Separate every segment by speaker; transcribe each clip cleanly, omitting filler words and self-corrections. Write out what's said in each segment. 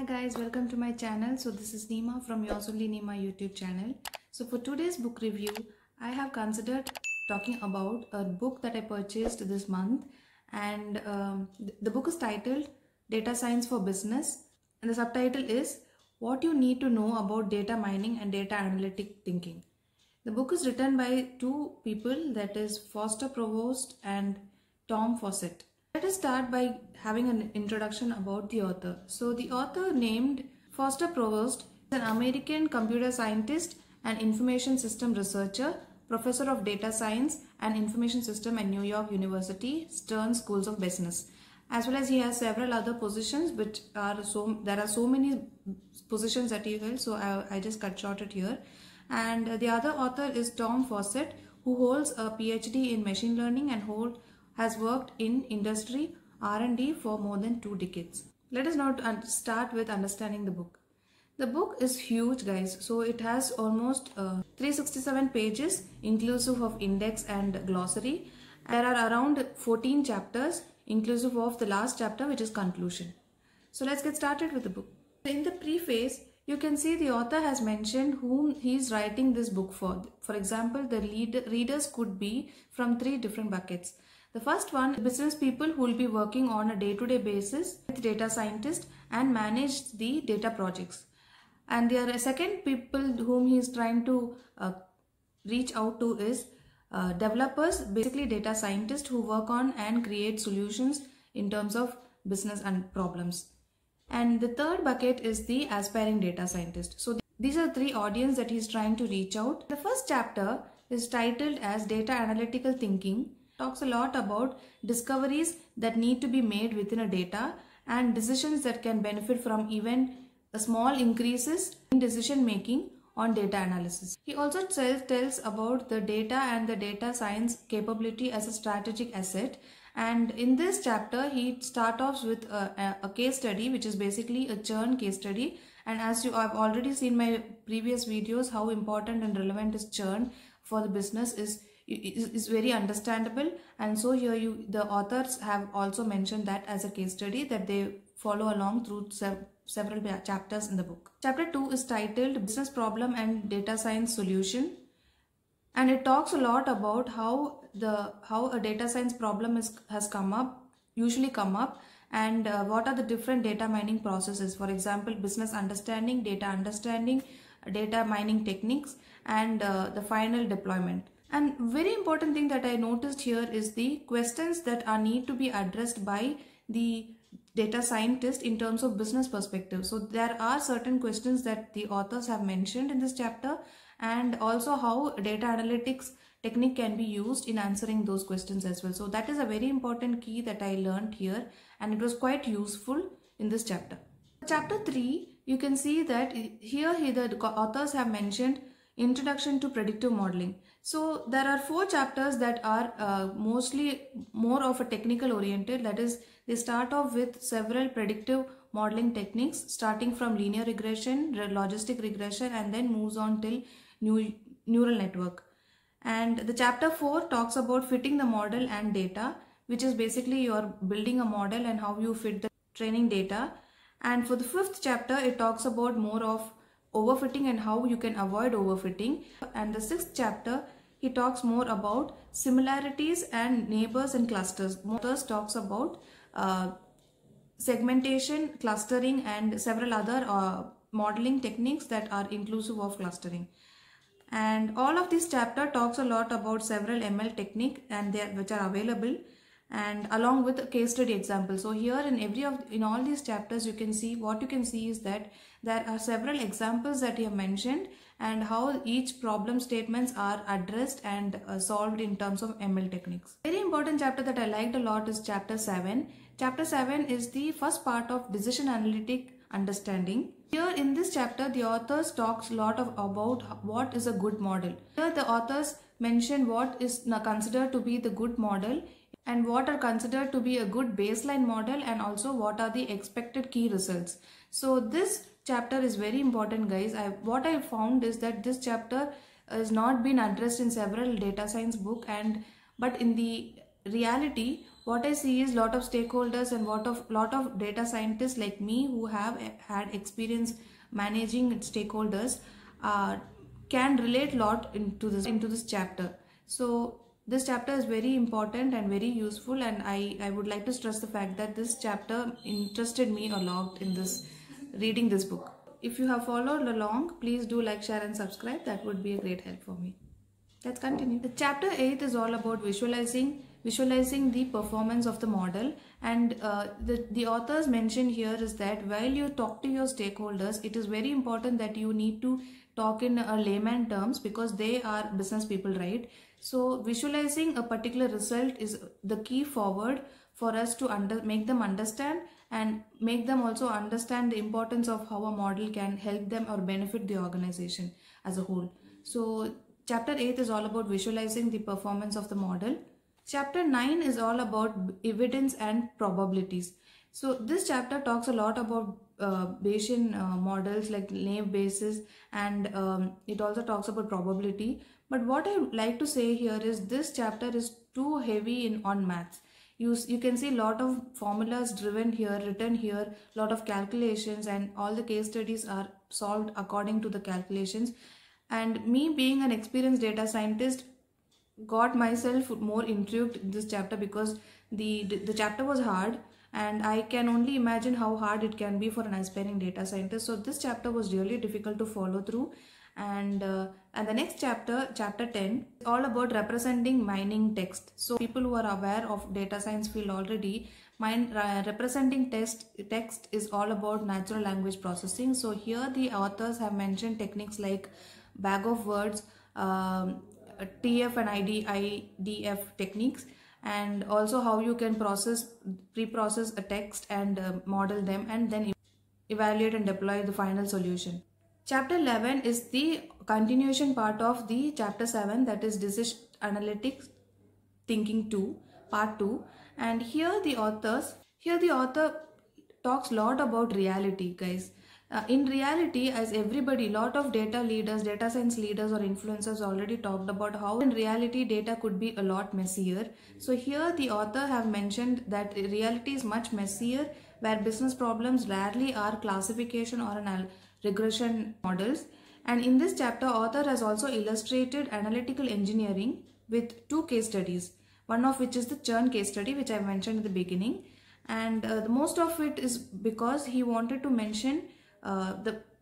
Speaker 1: guys, welcome to my channel. So this is Neema from Yours Only Neema YouTube channel. So for today's book review, I have considered talking about a book that I purchased this month, and the book is titled Data Science for Business, and the subtitle is What You Need to Know About Data Mining and Data Analytic Thinking. The book is written by two people, that is Foster Provost and Tom Fawcett. Let us start by having an introduction about the author. So the author, named Foster Provost, is an American computer scientist and information system researcher, professor of data science and information system at New York University Stern Schools of Business. As well as he has several other positions, which are there are so many positions that he held, so I just cut short it here. And the other author is Tom Fawcett, who holds a PhD in machine learning and has worked in industry R&D for more than 2 decades. Let us now start with understanding the book. The book is huge, guys. So it has almost 367 pages inclusive of index and glossary. There are around 14 chapters inclusive of the last chapter, which is conclusion. So let's get started with the book. In the preface, you can see the author has mentioned whom he is writing this book for. For example, the readers could be from 3 different buckets. The first one, business people who will be working on a day-to-day basis with data scientists and manage the data projects. And the second people whom he is trying to reach out to is developers, basically data scientists who work on and create solutions in terms of business and problems. And the third bucket is the aspiring data scientist. So these are 3 audience that he is trying to reach out. The first chapter is titled as Data Analytical Thinking. Talks a lot about discoveries that need to be made within a data and decisions that can benefit from even a small increases in decision making on data analysis. He also tells about the data and the data science capability as a strategic asset. And in this chapter, he starts off with a case study, which is basically a churn case study. And as you have already seen my previous videos, how important and relevant is churn for the business is very understandable. And so here the authors have also mentioned that as a case study that they follow along through several chapters in the book. Chapter 2 is titled Business Problem and Data Science Solution, and it talks a lot about how a data science problem has usually come up, and what are the different data mining processes. For example, business understanding, data mining techniques, and the final deployment. And very important thing that I noticed here is the questions that need to be addressed by the data scientist in terms of business perspective. So there are certain questions that the authors have mentioned in this chapter, and also how data analytics technique can be used in answering those questions as well. So that is a very important key that I learned here, and it was quite useful in this chapter. Chapter 3, you can see that here the authors have mentioned Introduction to Predictive Modeling. So there are 4 chapters that are mostly more of a technical oriented. That is, they start off with several predictive modeling techniques, starting from linear regression, logistic regression, and then moves on till neural network. And the chapter 4 talks about fitting the model and data, which is basically you're building a model and how you fit the training data. And for the 5th chapter, it talks about more of overfitting and how you can avoid overfitting. And the 6th chapter, he talks more about similarities and neighbors and clusters. Authors talks about segmentation, clustering, and several other modeling techniques that are inclusive of clustering. And all of this chapter talks a lot about several ML technique and which are available, and along with a case study example. So here in all these chapters, you can see is that there are several examples that he have mentioned, and how each problem statements are addressed and solved in terms of ML techniques. Very important chapter that I liked a lot is chapter 7. Chapter 7 is the first part of decision analytic understanding. Here in this chapter, the authors talks a lot about what is a good model. Here the authors mention what is considered to be the good model, and what are considered to be a good baseline model, and also what are the expected key results. So this chapter is very important, guys. What I found is that this chapter has not been addressed in several data science book, but in the reality, what I see is lot of stakeholders and lot of data scientists like me who have had experience managing stakeholders can relate lot into this chapter. So this chapter is very important and very useful, and I would like to stress the fact that this chapter interested me a lot in this reading this book. If you have followed along, please do like, share and subscribe. That would be a great help for me. Let's continue. The chapter 8 is all about visualizing the performance of the model, and the authors mention here is that while you talk to your stakeholders, it is very important that you need to talk in a layman terms because they are business people, right? So visualizing a particular result is the key forward for us to make them understand and make them also understand the importance of how a model can help them or benefit the organization as a whole. So chapter 8 is all about visualizing the performance of the model. Chapter 9 is all about evidence and probabilities. So this chapter talks a lot about Bayesian models like Naive Bayes, and it also talks about probability. But what I would like to say here is this chapter is too heavy on maths. You can see a lot of formulas written here, lot of calculations, and all the case studies are solved according to the calculations. And me being an experienced data scientist got myself more intrigued in this chapter because the chapter was hard, and I can only imagine how hard it can be for an aspiring data scientist. So this chapter was really difficult to follow through. And the next chapter, chapter 10, is all about representing mining text. So people who are aware of data science field already, representing text is all about natural language processing. So here the authors have mentioned techniques like bag of words, TF and IDF techniques, and also how you can pre-process a text and model them and then evaluate and deploy the final solution. Chapter 11 is the continuation part of the chapter 7, that is Decision Analytics Thinking 2, part 2. And here the author talks a lot about reality, guys. In reality, as everybody, lot of data leaders, data science leaders or influencers already talked about how in reality data could be a lot messier. So here the author have mentioned that reality is much messier, where business problems rarely are classification or an regression models. And in this chapter, author has also illustrated analytical engineering with 2 case studies, one of which is the churn case study, which I mentioned at the beginning. And the most of it is because he wanted to mention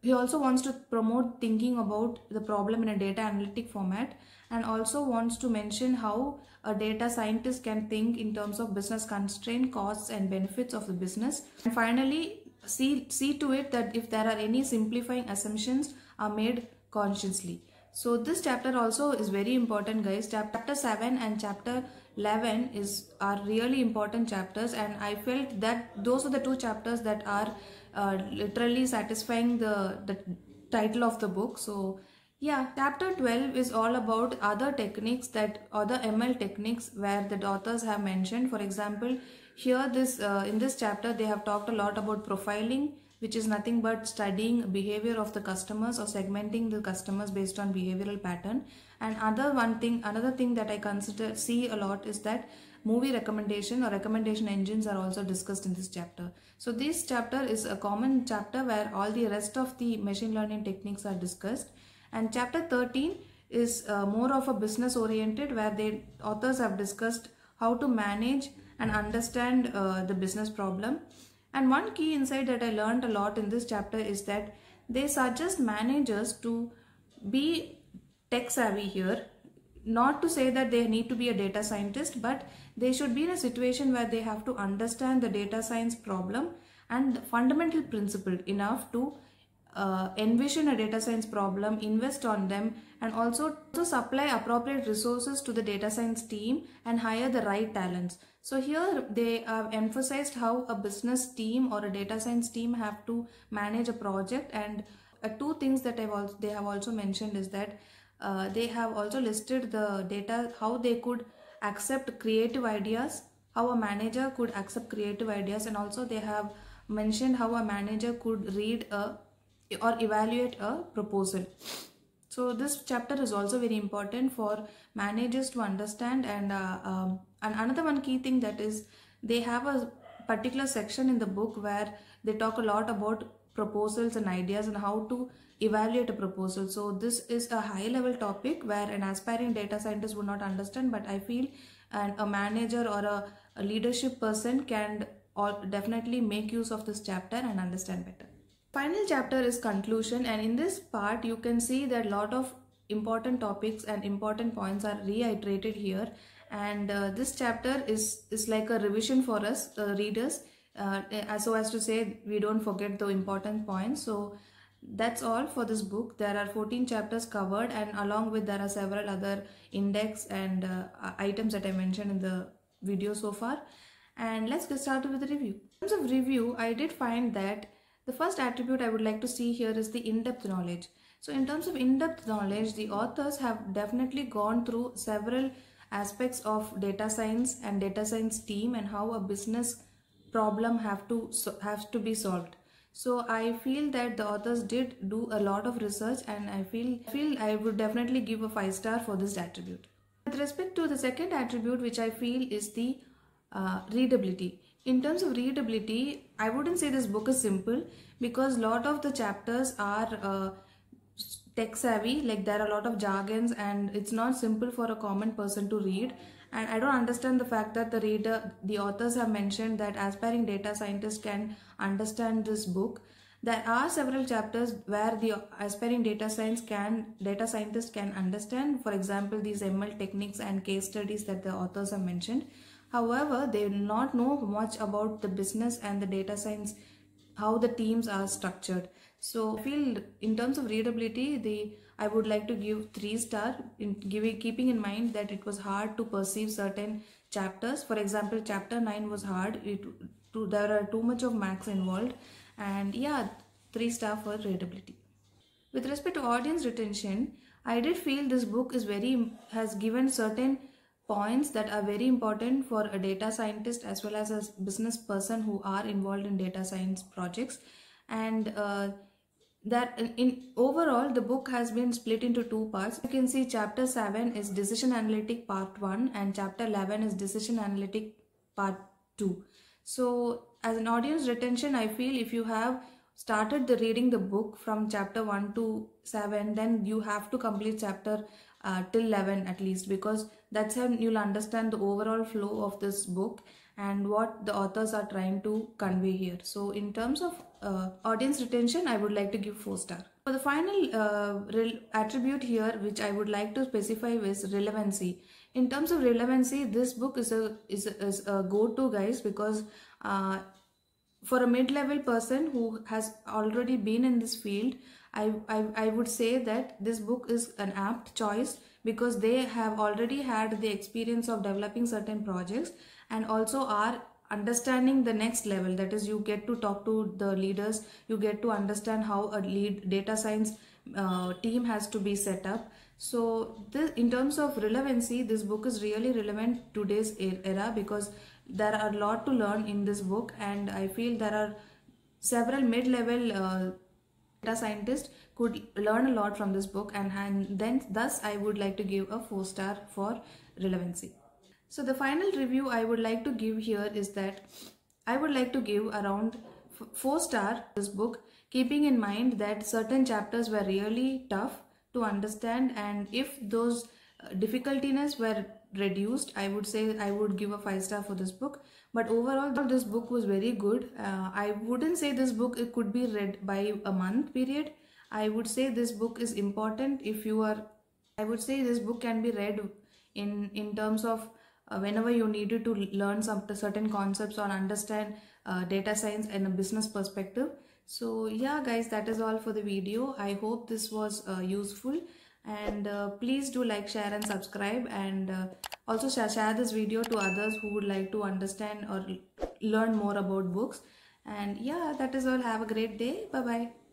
Speaker 1: he also wants to promote thinking about the problem in a data analytic format, and also wants to mention how a data scientist can think in terms of business constraint, costs and benefits of the business. And finally, see to it that if there are any simplifying assumptions are made consciously. So this chapter also is very important, guys. Chapter 7 and chapter 11 are really important chapters, and I felt that those are the 2 chapters that are literally satisfying the title of the book. So yeah, chapter 12 is all about other techniques, other ML techniques where the authors have mentioned. For example, here in this chapter they have talked a lot about profiling, which is nothing but studying behavior of the customers or segmenting the customers based on behavioral pattern. And another thing that I see a lot is that movie recommendation or recommendation engines are also discussed in this chapter. So this chapter is a common chapter where all the rest of the machine learning techniques are discussed. And chapter 13 is more of a business oriented, where the authors have discussed how to manage and understand the business problem. And one key insight that I learned a lot in this chapter is that they suggest managers to be tech savvy here. Not to say that they need to be a data scientist, but they should be in a situation where they have to understand the data science problem and fundamental principle enough to envision a data science problem, invest on them, and also to supply appropriate resources to the data science team and hire the right talents. So here they have emphasized how a business team or a data science team have to manage a project. And 2 things that they have also mentioned is that they have also listed the data, how they could accept creative ideas, how a manager could accept creative ideas, and also they have mentioned how a manager could read or evaluate a proposal. So this chapter is also very important for managers to understand. And another one key thing that is, they have a particular section in the book where they talk a lot about proposals and ideas and how to evaluate a proposal. So this is a high level topic where an aspiring data scientist would not understand, but I feel a manager or a leadership person can definitely make use of this chapter and understand better. Final chapter is conclusion, and in this part you can see that a lot of important topics and important points are reiterated here. And this chapter is like a revision for us readers, so as to say we don't forget the important points. So that's all for this book. There are 14 chapters covered, and along with there are several other index and items that I mentioned in the video so far. And let's get started with the review. In terms of review, I did find that the first attribute I would like to see here is the in-depth knowledge. So in terms of in-depth knowledge, the authors have definitely gone through several aspects of data science and data science team and how a business problem has to be solved. So I feel that the authors did do a lot of research, and I feel I would definitely give a 5-star for this attribute. With respect to the second attribute, which I feel is the readability. In terms of readability, I wouldn't say this book is simple, because a lot of the chapters are tech savvy, like there are a lot of jargons and it's not simple for a common person to read. And I don't understand the fact that the authors have mentioned that aspiring data scientists can understand this book. There are several chapters where the aspiring data scientist can understand, for example these ML techniques and case studies that the authors have mentioned. However, they will not know much about the business and the data science, how the teams are structured. So I feel in terms of readability, I would like to give 3-star, keeping in mind that it was hard to perceive certain chapters. For example, chapter 9 was hard. There are too much of maths involved, and yeah, 3-star for readability. With respect to audience retention, I did feel this book has given certain points that are very important for a data scientist as well as a business person who are involved in data science projects. And that in overall the book has been split into 2 parts. You can see chapter 7 is decision analytic part 1 and chapter 11 is decision analytic part 2. So as an audience retention, I feel if you have started reading the book from chapter 1 to 7, then you have to complete chapter till 11 at least, because that's how you'll understand the overall flow of this book and what the authors are trying to convey here. So in terms of audience retention, I would like to give 4-star. For the final attribute here, which I would like to specify, is relevancy. In terms of relevancy, this book is a go-to, guys, because for a mid-level person who has already been in this field, I would say that this book is an apt choice, because they have already had the experience of developing certain projects and also are understanding the next level. That is, you get to talk to the leaders, you get to understand how a lead data science team has to be set up. So in terms of relevancy, this book is really relevant to today's era, because there are a lot to learn in this book, and I feel there are several mid-level data scientists could learn a lot from this book, and then thus I would like to give a 4-star for relevancy. So the final review I would like to give here is that I would like to give around 4-star this book, keeping in mind that certain chapters were really tough to understand, and if those difficultiness were reduced, I would say I would give a 5-star for this book. But overall this book was very good. I wouldn't say this book could be read by a month period. I would say this book is important if you are, I would say this book can be read in terms of whenever you needed to learn some certain concepts or understand data science in a business perspective. So yeah guys, that is all for the video. I hope this was useful, and please do like, share and subscribe, and also share this video to others who would like to understand or learn more about books. And yeah, that is all. Have a great day. Bye bye.